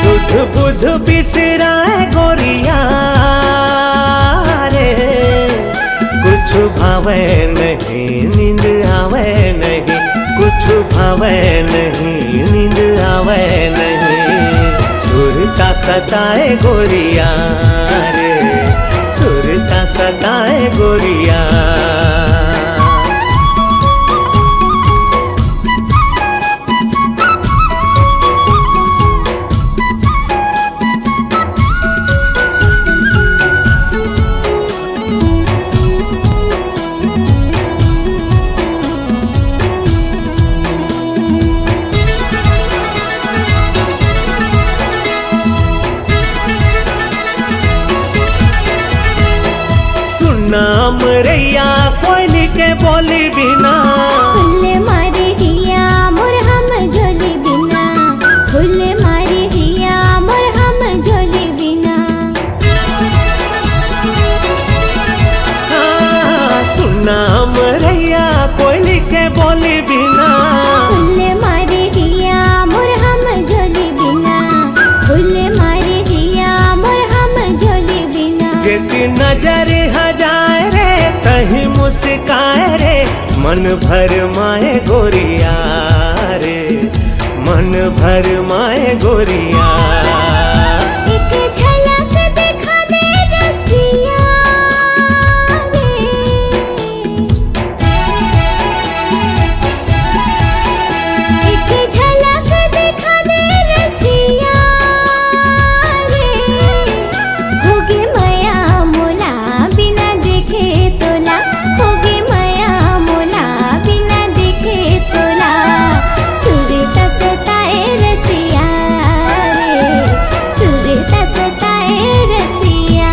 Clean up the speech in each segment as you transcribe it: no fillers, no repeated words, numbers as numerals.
सुध बुध बिसराए गोरिया रे, कुछ भावे नहीं नींद आवे नहीं, कुछ भावे नहीं नींद आवे नहीं। सुरता सताए गोरिया रे, सुरता सताए गोरिया। नाम रैया कोयली के बोली बिना, फुल मारे जिया मोर हम झोली बिना, फुल मारे जिया मोर हम झोली बिना। सुनाम रैया कोयली के बोली बिना, फुल मारे जिया मोर हम झोली बिना, फुल मारे जिया मोर हम झोली बिना। जेती नजर हजाए रे कहीं मुस्काए रे, मन भर माए गोरिया रे, मन भर माए गोरिया। एक झलक दिखा दे रसिया रे, एक झलक दिखा दे रसिया रे। होगे मया मोला बिना देखे तोला, होगे मया मोला बिना देखे तोला। सुरता सताए रसिया रे, सुरता सताए रसिया।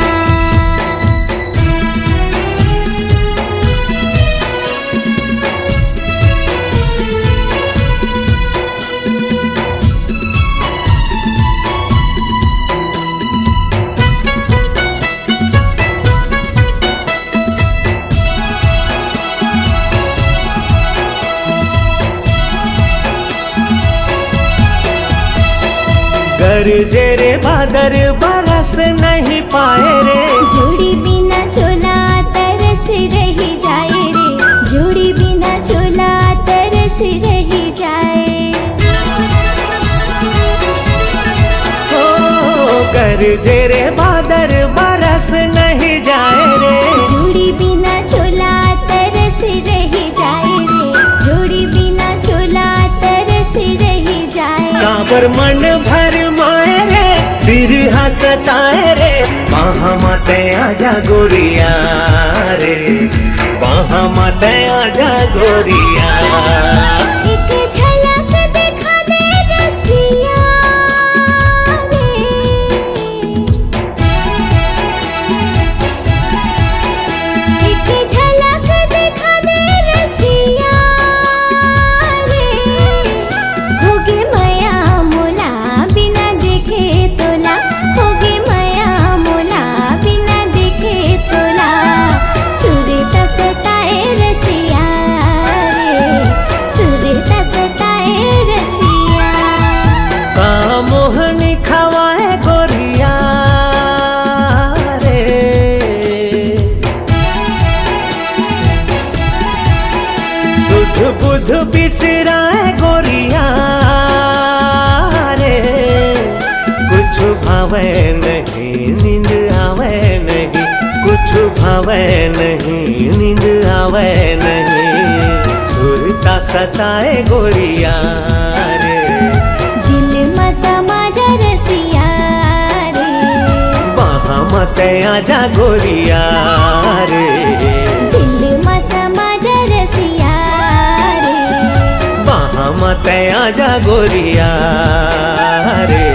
गरजे रे बादर बरस नहीं पाए रे, जोड़ी बिना चोला तरस रही जाए रे, जोड़ी बिना चोला तरस रही जाए। ओ गरजे रे बादर बरस नहीं जाए रे, जोड़ी बिना चोला तरस रही जाए रे, जोड़ी बिना चोला तरस रही जाए। काबर मन भर माए रे, बिरहा सताए रे, वहाँ माते आजा गोरिया रे, वहाँ माते आजा गोरिया। एक झलक दिखा दे रसिया रे, एक झलक दिखा दे रसिया रे। होगे मया मोला बिना देखे तोला, होगे मया मोला बिना देखे तोला। सुरता सताए रसिया रे, सुरता सताए रसिया। का मोहनी खवाए गोरिया रे, सुध बुध बिसराए गोरिया रे, कुछ भावे नहीं नींद आवे नहीं, कुछ भावे नहीं नींद आवे नहीं। सुरता सताए गोरिया रे, दिल में समा जा रसिया रे, वहाँ मत आजा गोरिया रे, दिल में समा जा रसिया रे। वहाँ मत आजा गोरिया रे।